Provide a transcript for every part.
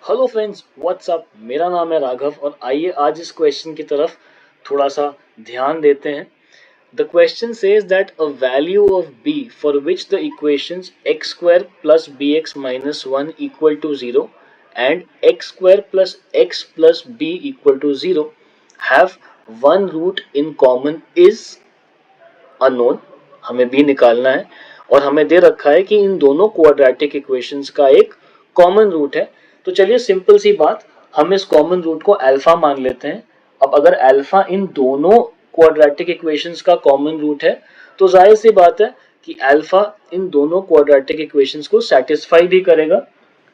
Hello friends, WhatsApp. मेरा नाम है राघव और आइए आज इस क्वेश्चन की तरफ थोड़ा सा ध्यान देते हैं। The question says that a value of b for which the equations x square plus bx minus 1 equal to 0 and x square plus b equal to 0 have one root in common is unknown. हमें b निकालना है और हमें दे रखा है कि इन दोनों quadratic equations का एक कॉमन रूट है। तो चलिए सिंपल सी बात, हम इस कॉमन रूट को अल्फा मान लेते हैं। अब अगर अल्फा इन दोनों क्वाड्रेटिक इक्वेशंस का कॉमन रूट है तो जाहिर सी बात है कि अल्फा इन दोनों क्वाड्रेटिक इक्वेशंस को सेटिस्फाई भी करेगा।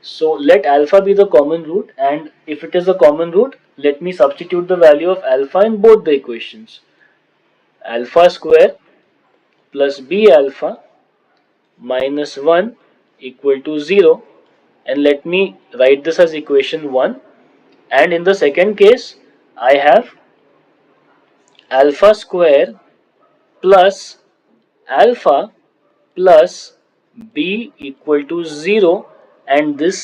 So let alpha be the common root, and if it is the common root, let me substitute the value of alpha in both the equations. Alpha square plus b alpha minus 1 equal to 0, and let me write this as equation 1. And in the second case I have alpha square plus alpha plus b equal to 0, and this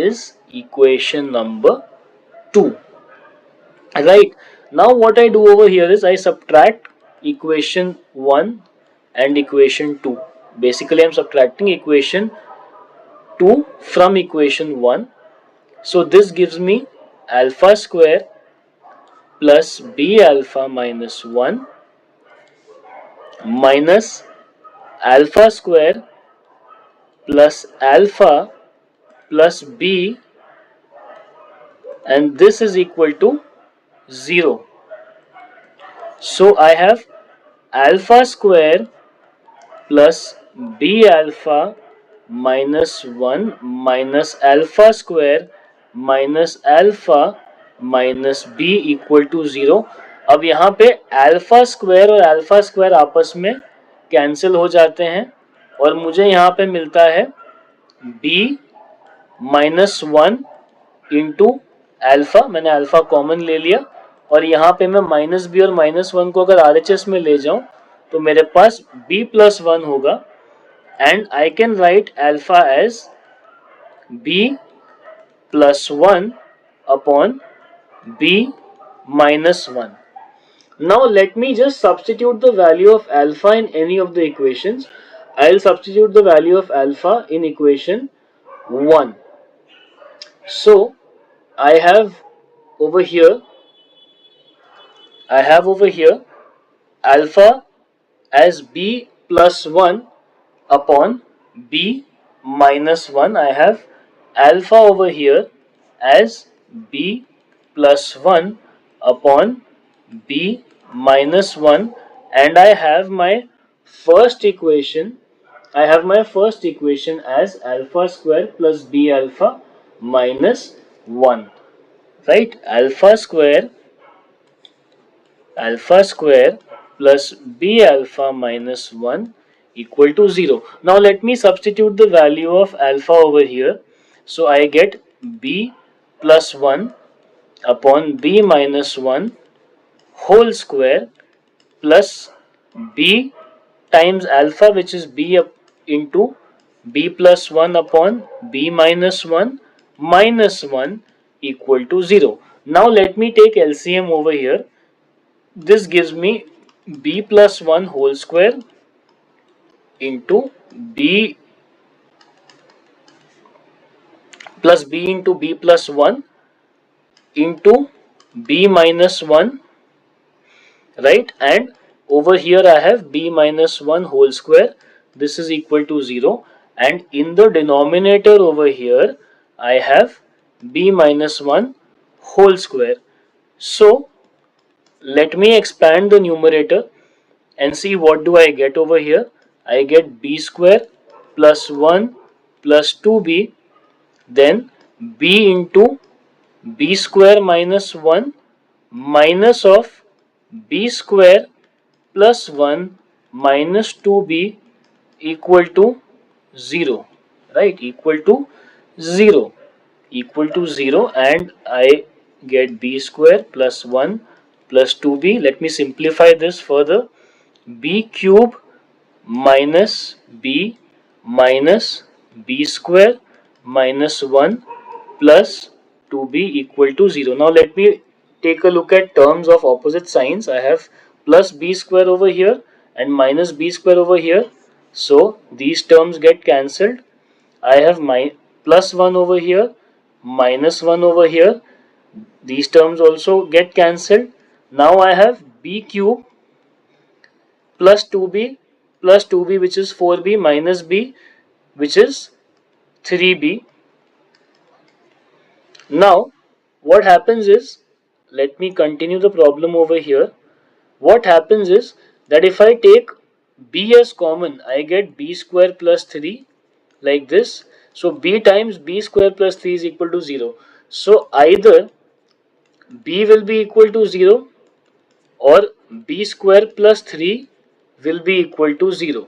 is equation number 2. Right, now what I do over here is I subtract equation 1 and equation 2. Basically I'm subtracting equation 2 from equation 1. So this gives me alpha square plus b alpha minus 1 minus alpha square plus alpha plus b, and this is equal to 0. So I have alpha square plus b alpha minus 1 minus alpha square minus alpha minus b equal to 0. अब यहाँ पे alpha square और alpha square आपस में cancel हो जाते हैं और मुझे यहाँ पे मिलता है b माइनस 1 इंटू अल्फा। मैंने अल्फा कॉमन ले लिया और यहाँ पे मैं माइनस बी और माइनस 1 को अगर RHS में ले जाऊं तो मेरे पास b प्लस 1 होगा, and I can write alpha as b plus 1 upon b minus 1. Now let me just substitute the value of alpha in any of the equations. I'll substitute the value of alpha in equation 1. So I have over here alpha as b plus 1 upon b minus 1. I have alpha over here as b plus 1 upon b minus 1, and I have my first equation as alpha square plus b alpha minus 1. Right, alpha square plus b alpha minus 1 equal to 0. Now let me substitute the value of alpha over here. So I get b plus 1 upon b minus 1 whole square plus b times alpha, which is b into b plus 1 upon b minus 1 minus 1 equal to 0. Now let me take LCM over here. This gives me b plus 1 whole square into b plus b into b plus 1 into b minus 1, right? And over here I have b minus 1 whole square. This is equal to 0, and in the denominator over here I have b minus 1 whole square. So let me expand the numerator and see what do I get over here. I get b square plus 1 plus 2b, then b into b square minus 1 minus of b square plus 1 minus 2b equal to 0, right? Equal to 0, and I get b square plus 1 plus 2b. Let me simplify this further. B cube minus b square minus 1 plus 2b equal to 0. Now let me take a look at terms of opposite signs. I have plus b square over here and minus b square over here. So these terms get cancelled. I have my plus 1 over here, minus 1 over here. These terms also get cancelled. Now I have b cube plus 2b which is 4b minus b which is 3b. Now what happens is, let me continue the problem over here. What happens is that if I take b as common, I get b square plus 3 like this. So b times b square plus 3 is equal to 0. So either b will be equal to 0 or b square plus 3 will be equal to 0.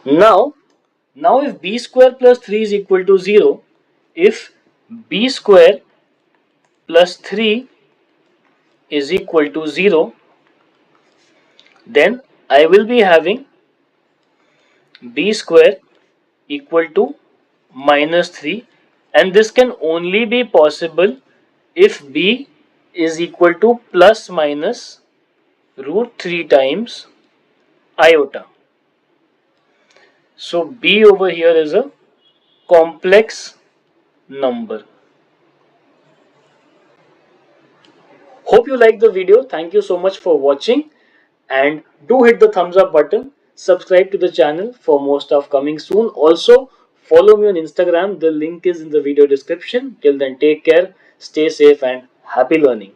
Now if b square plus 3 is equal to 0, if b square plus 3 is equal to 0, then I will be having b square equal to minus 3, and this can only be possible if b is equal to plus minus root 3 times iota. So b over here is a complex number. Hope you liked the video. Thank you so much for watching, and do hit the thumbs up button. Subscribe to the channel for more stuff coming soon. Also follow me on Instagram. The link is in the video description. Till then, take care, stay safe, and happy learning.